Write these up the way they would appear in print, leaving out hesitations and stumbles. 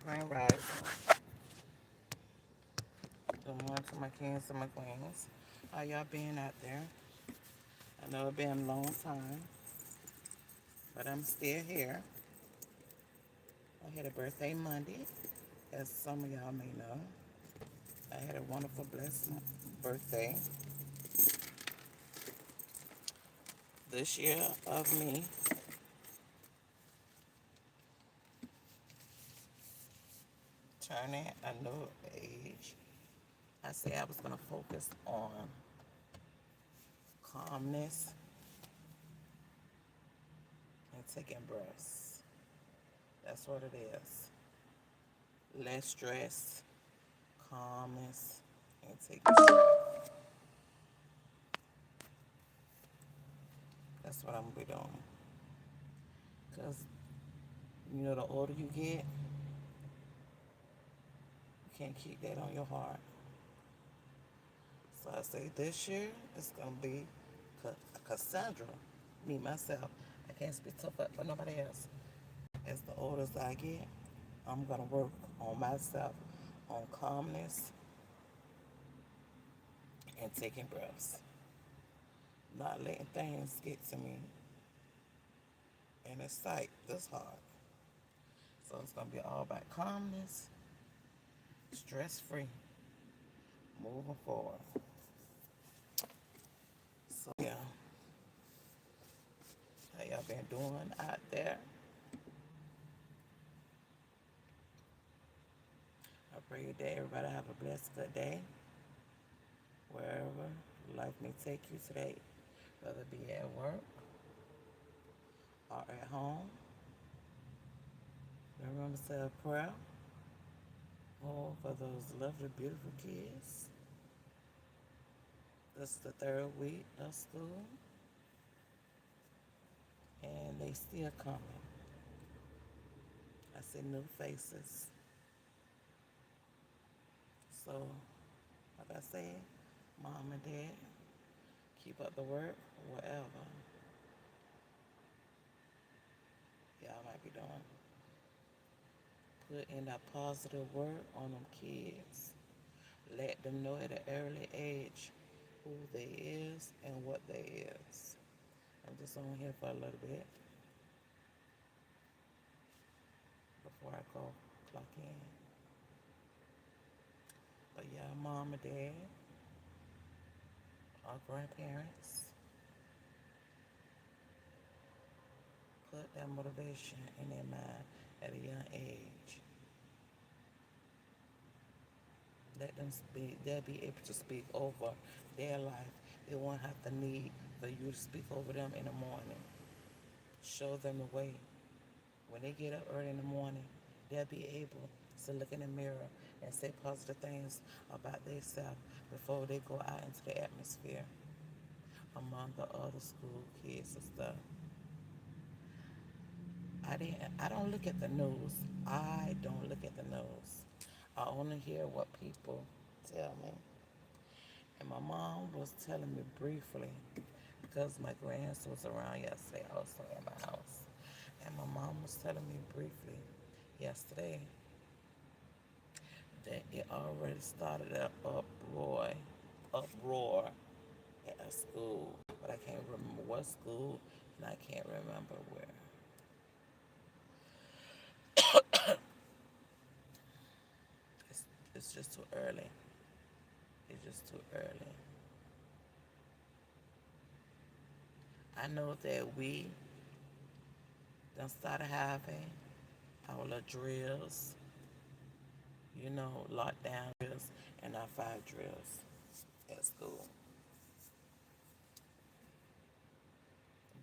Grand Rising. Good morning to my kings and my queens. How y'all been out there? I know it's been a long time, but I'm still here. I had a birthday Monday, as some of y'all may know. I had a wonderful, blessed birthday this year of me turning a new age. I said I was going to focus on calmness and taking breaths. That's what it is. Less stress, calmness, and taking breaths. That's what I'm going to be doing. Because, the older you get, you can't keep that on your heart. So I say this year, it's going to be Cassandra, me, myself. I can't speak tough for nobody else. As the older I get, I'm going to work on myself, on calmness and taking breaths. Not letting things get to me and excite this hard. So it's going to be all about calmness, stress free, moving forward. So, yeah, how y'all been doing out there? I pray that everybody have a blessed, good day, wherever life may take you today, whether it be at work or at home. Remember to say a prayer. Oh, for those lovely, beautiful kids. This is the third week of school, and they still coming. I see new faces. So, like I said, mom and dad, keep up the work, whatever y'all might be doing. Put in that positive work on them kids. Let them know at an early age who they is and what they is. I'm just on here for a little bit before I go clock in. But yeah, mom and dad, our grandparents, put that motivation in their mind at a young age. Let them speak. They'll be able to speak over their life. They won't have to need for you to speak over them in the morning. Show them the way. When they get up early in the morning, they'll be able to look in the mirror and say positive things about themselves before they go out into the atmosphere among the other school kids and stuff. I don't look at the news. I don't look at the news. I only hear what people tell me. And my mom was telling me briefly, because my grandson was around yesterday also at my house. And my mom was telling me briefly yesterday that it already started an uproar at a school. But I can't remember what school and I can't remember where. It's, it's just too early. It's just too early. I know that we done started having our little drills, lockdown drills and our five drills at school.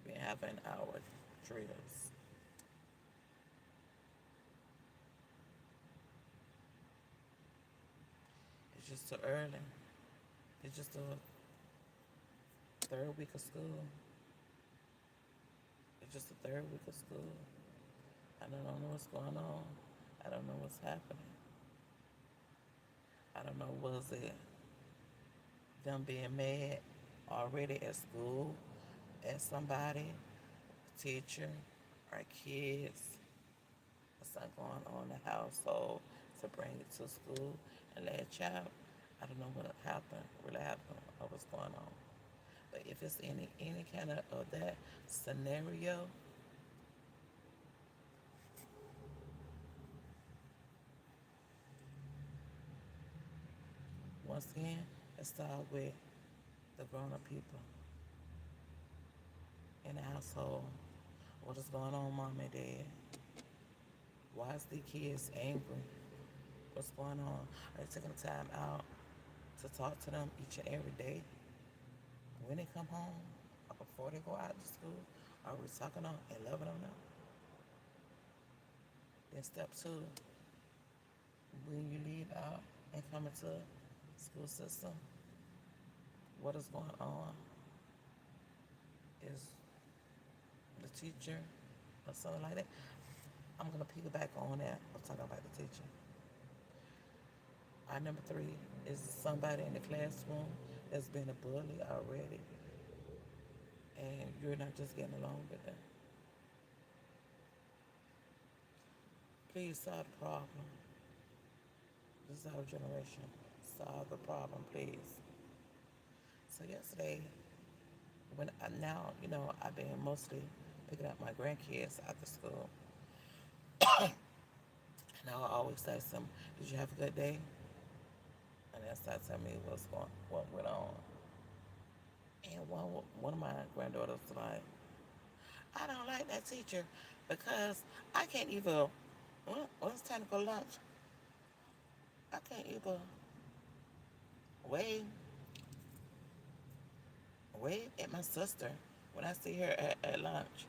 We've been having our drills. It's just too early. It's just the third week of school. It's just the third week of school. I don't know what's going on. I don't know what's happening. I don't know, was it them being mad already at school at somebody, teacher, or kids, or something going on in the household to bring it to school and let a child. I don't know what happened, really happened, or what's going on. But if it's any kind of that scenario, once again, it start with the grown up people in the household. What is going on, mom and dad? Why is the kids angry? What's going on? Are you taking the time out to talk to them each and every day when they come home or before they go out to school? Are we talking on and loving on them? Then step two, when you leave out and come into school system, what is going on? Is the teacher or something like that? I'm gonna piggyback on that. I'm talking about the teacher. Our number three is somebody in the classroom that's been a bully already, and you're not just getting along with them. Please solve the problem. This is our generation. Solve the problem, please. So yesterday, when I, now I've been mostly picking up my grandkids after school, and I always say to them, "Did you have a good day?" And they start telling me what went on. And one of my granddaughters was like, "I don't like that teacher because I can't even when it's time to go lunch, I can't even wave wave at my sister when I see her at lunch."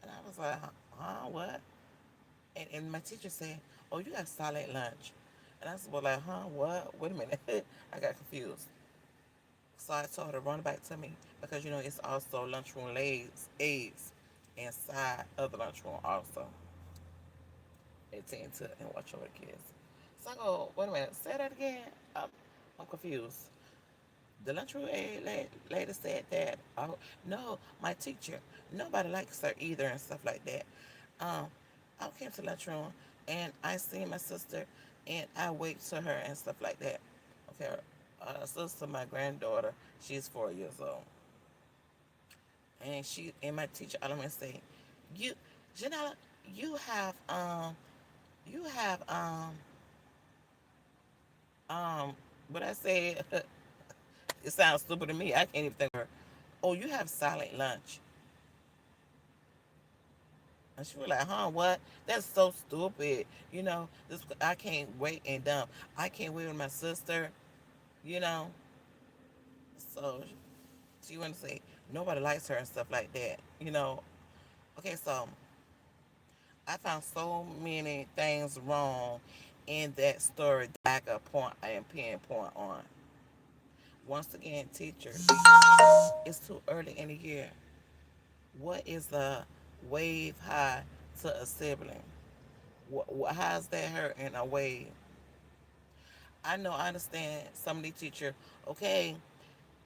And I was like, "Huh? What?" And my teacher said, "Oh, you got silent lunch." And I was like, "Huh? What? Wait a minute." I got confused. So I told her to run back to me because it's also lunchroom aides inside of the lunchroom also. They tend to and watch over the kids. So I go, "Wait a minute, say that again." I'm confused. The lunchroom aide lady said that. Oh, no, my teacher. Nobody likes her either and stuff like that. Um, I came to lunchroom and I seen my sister and I waved to her and stuff like that. Okay, sister, my granddaughter, she's 4 years old, and my teacher element say, "You, Janella, you have you have what I say." It sounds stupid to me. I can't even think of her. "Oh, you have silent lunch." And she was like, "Huh? What? That's so stupid. This I can't wait and dump. I can't wait with my sister. You know." So she went to say nobody likes her and stuff like that. Okay, so I found so many things wrong in that story that I could point and pinpoint on. Once again, teachers, it's too early in the year. What is a wave high to a sibling? How's that hurting a wave? I understand some of these teachers, okay,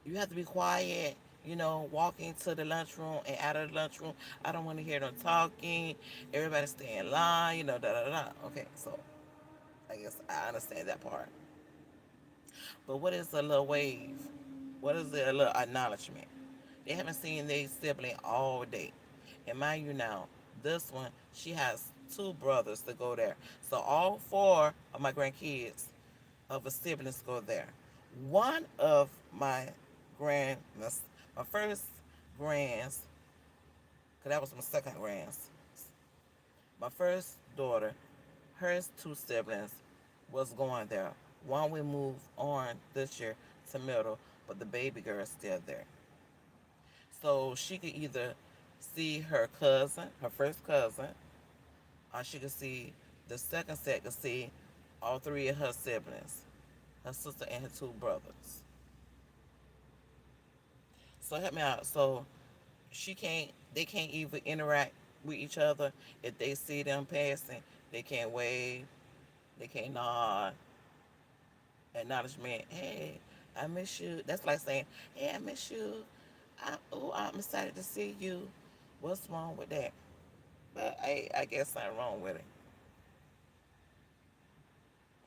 you have to be quiet, walk into the lunchroom and out of the lunchroom. I don't want to hear them talking. Everybody stay in line, da da da. Okay, so I guess I understand that part. But what is a little wave? What is a little acknowledgement? They haven't seen their sibling all day. And mind you now, this one, she has two brothers to go there. So all four of my grandkids of a siblings go there. One of my first grands, because that was my second grands, my first daughter, her two siblings was going there. One we moved on this year to middle, but the baby girl is still there. So she could either see her cousin, her first cousin, or she could see the second set could see all three of her siblings, her sister and her two brothers. So help me out. So they can't even interact with each other. If they see them passing, they can't wave, they can't nod, acknowledgement. "Hey, I miss you." That's like saying, "Hey, I miss you. I'm excited to see you." What's wrong with that? But I guess something wrong with it.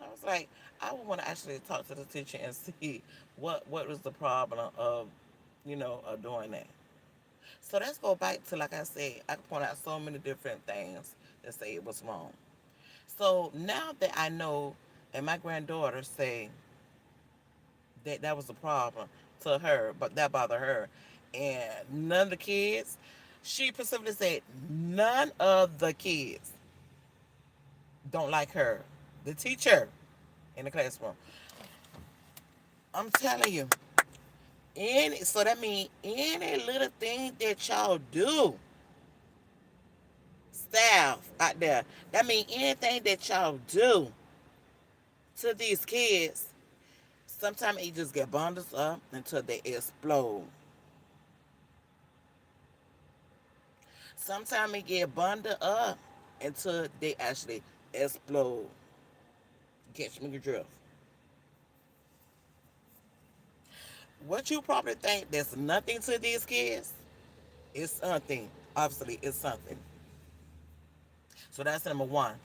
I was like, I would want to actually talk to the teacher and see what was the problem of, of doing that. So let's go back to, like I said, I can point out so many different things that say it was wrong. So now that I know, and my granddaughter say that that was a problem to her, but that bothered her, and none of the kids, she specifically said, none of the kids don't like her, the teacher in the classroom. I'm telling you, so that means any little thing that y'all do, staff out there, that means anything that y'all do to these kids, sometimes it just get bundled up until they explode. Sometimes it get bundled up until they actually explode. Catch me the drift. What you probably think that's nothing to these kids is something. Obviously, it's something. So that's number one.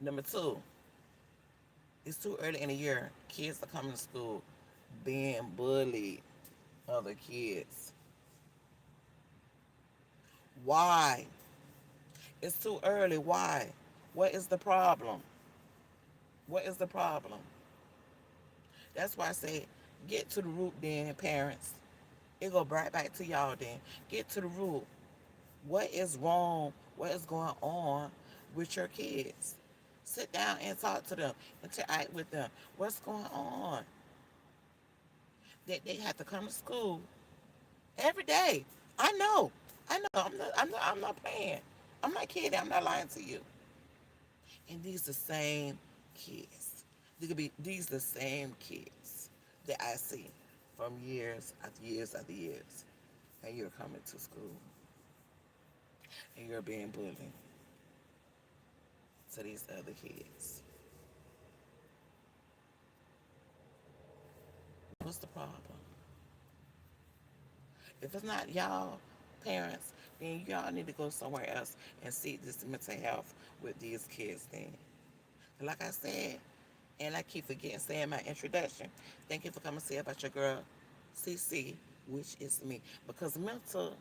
Number two, it's too early in the year. Kids are coming to school being bullied other kids. Why? It's too early. Why? What is the problem? What is the problem? That's why I say get to the root then, parents. It go right back to y'all then. Get to the root. What is wrong? What is going on with your kids? Sit down and talk to them, interact with them. What's going on? That they have to come to school every day. I know. I know. I'm not playing. I'm not kidding. I'm not lying to you. And these the same kids. These the same kids that I see from years after years after years. And you're coming to school and you're being bullied to these other kids. What's the problem? If it's not y'all parents, then y'all need to go somewhere else and seek this mental health with these kids then. Like I said, and I keep forgetting saying my introduction. Thank you for coming to see about your girl, CC, which is me. Because mental,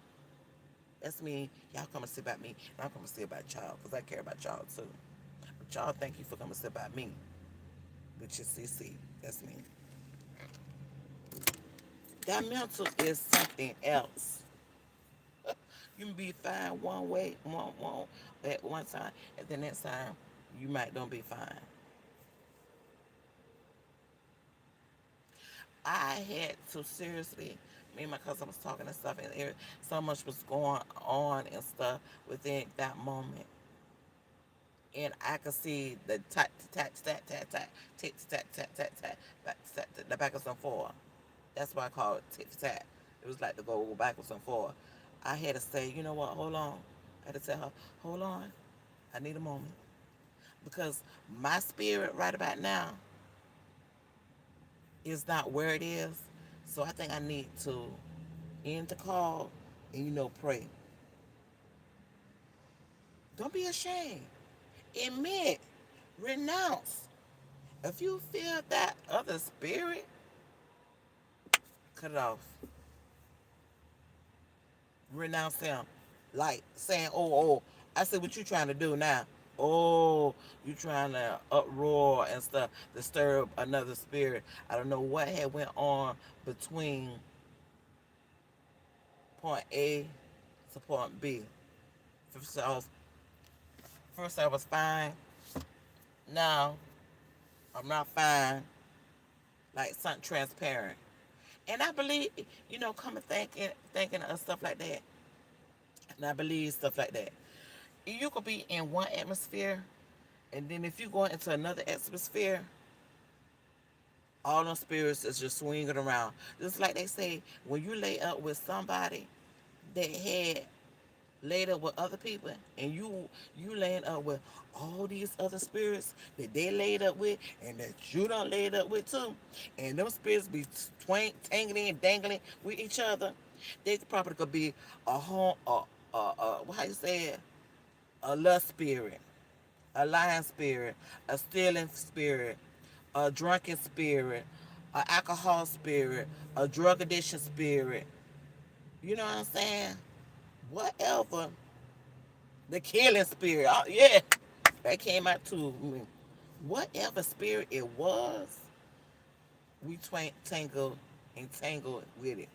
that's me. Y'all come and see about me, and I'm coming to see about y'all, because I care about y'all too. But y'all, thank you for coming to see about me, which is CC. That's me. That mental is something else. You can be fine one way, one at one time, and then next time you might don't be fine. I had to seriously, me and my cousin was talking and stuff, and so much was going on and stuff within that moment. And I could see the tat tat tat tat tat tat tat tat tat tat the backwards and forth. That's why I call it tit tat. It was like to go backwards and forth. I had to say, you know what, hold on. I had to tell her, hold on, I need a moment. Because my spirit right about now is not where it is. So I think I need to end the call and, pray. Don't be ashamed. Admit. Renounce. If you feel that other spirit, cut it off. Renounce him. Like saying, oh, I see what you trying to do now. Oh, you trying to uproar and stuff, disturb another spirit. I don't know what had went on between point A to point B. First I was, first I was fine. Now I'm not fine. Like something transparent. And I believe, coming thinking of stuff like that. And I believe stuff like that. You could be in one atmosphere, and then if you go into another atmosphere, all those spirits is just swinging around. Just like they say, when you lay up with somebody that had laid up with other people, and you laying up with all these other spirits that they laid up with, and that you done laid up with too, and those spirits be tangling and dangling with each other. They probably could be a home, how you say it, a lust spirit, a lying spirit, a stealing spirit, a drunken spirit, a alcohol spirit, a drug addiction spirit. You know what I'm saying? Whatever. The killing spirit. Oh, yeah. That came out too. Whatever spirit it was, we entangled with it.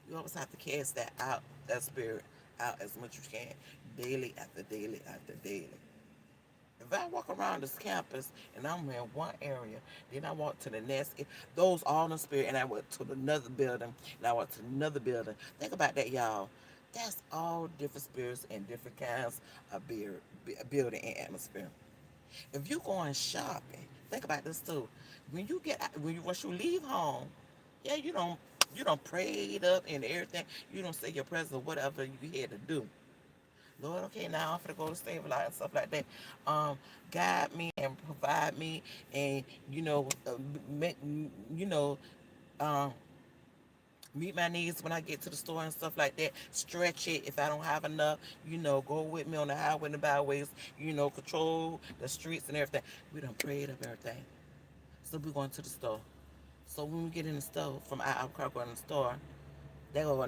You always have to cast that spirit out as much as you can, daily after daily after daily. If I walk around this campus and I'm in one area, then I walk to the next, those all in spirit, and I went to another building, and I went to another building. Think about that, y'all. That's all different spirits and different kinds of building and atmosphere. If you going shopping, think about this too. Once you leave home, yeah, you don't pray it up and everything. You don't say your prayers or whatever you had to do. Lord, okay, now I'm gonna go to Save Life and stuff like that. Guide me and provide me, and make, you know, um, meet my needs when I get to the store and stuff like that. Stretch it if I don't have enough. Go with me on the highway and the byways. Control the streets and everything. We done prayed up everything. So we're going to the store. So when we get in the store, from our car going in the store, there go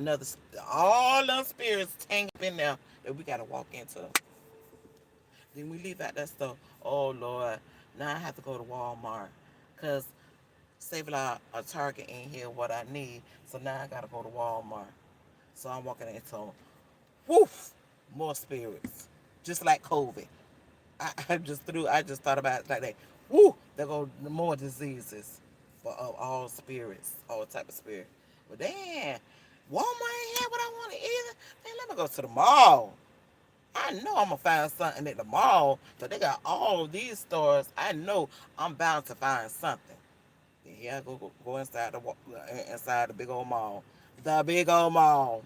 all them spirits tangled up in there that we got to walk into. Then we leave out that store. Oh Lord, now I have to go to Walmart because Save a Target ain't here what I need. So now I gotta go to Walmart. So I'm walking into woof more spirits, just like COVID. I just thought about it like that. Woo, there go more diseases for all spirits, all type of spirit. But damn, Walmart ain't have what I wanted either. Man, let me go to the mall. I know I'm gonna find something at the mall, but they got all these stores. I know I'm bound to find something. Then here I go inside the big old mall, the big old mall.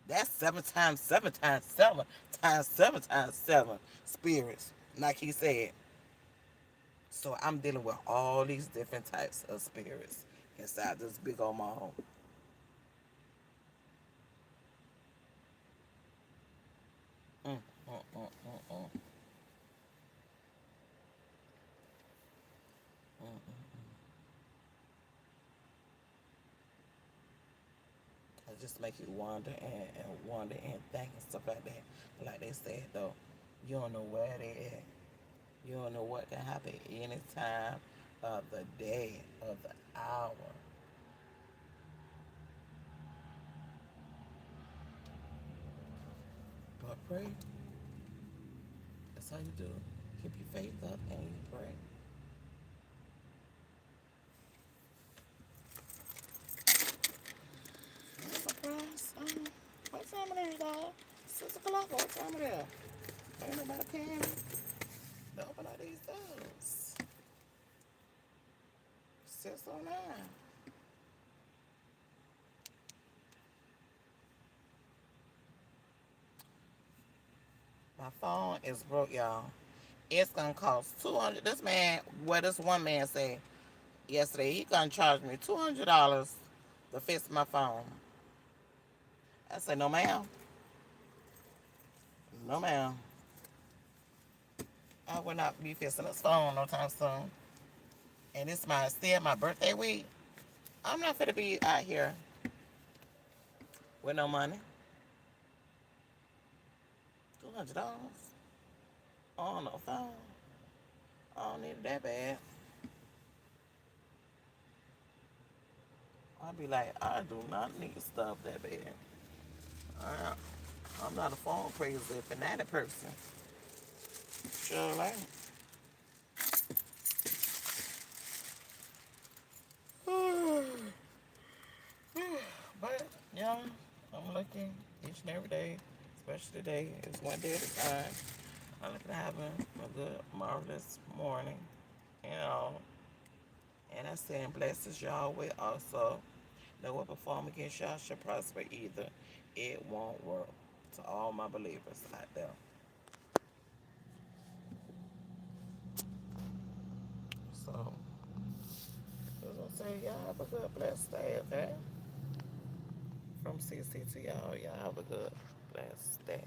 That's 7 times 7 times 7 times 7 spirits, like he said. So I'm dealing with all these different types of spirits inside this big old mall. Mm, mm, mm, mm, mm, mm, mm. It just make you wonder and wonder and think and stuff like that. But like they said though, you don't know where they at. You don't know what can happen any time of the day, of the hour. But pray. That's how you do it. Keep your faith up and you pray. I'm surprised. What time it is, dog? 6 o'clock. What time it is? Ain't nobody came to open up these doors. 6:09. My phone is broke, y'all. It's gonna cost 200. This one man said yesterday, he gonna charge me $200 to fix my phone. I said, no, ma'am. No, ma'am. I will not be fixing this phone no time soon. And it's still my birthday week. I'm not gonna be out here with no money. $200 on no phone. I don't need it that bad. I'll be like, I do not need stuff that bad. I, I'm not a phone crazy fanatic person. Sure, like. But yeah, I'm looking each and every day, especially today. It's one day at a time. I'm looking at having a good, marvelous morning, you know. And I send blessings y'all with also. No weapon formed against y'all shall prosper either. It won't work. To all my believers out there. So, that's what I'm say y'all have a good, blessed day, okay? From CC to y'all, y'all have a good, blessed day.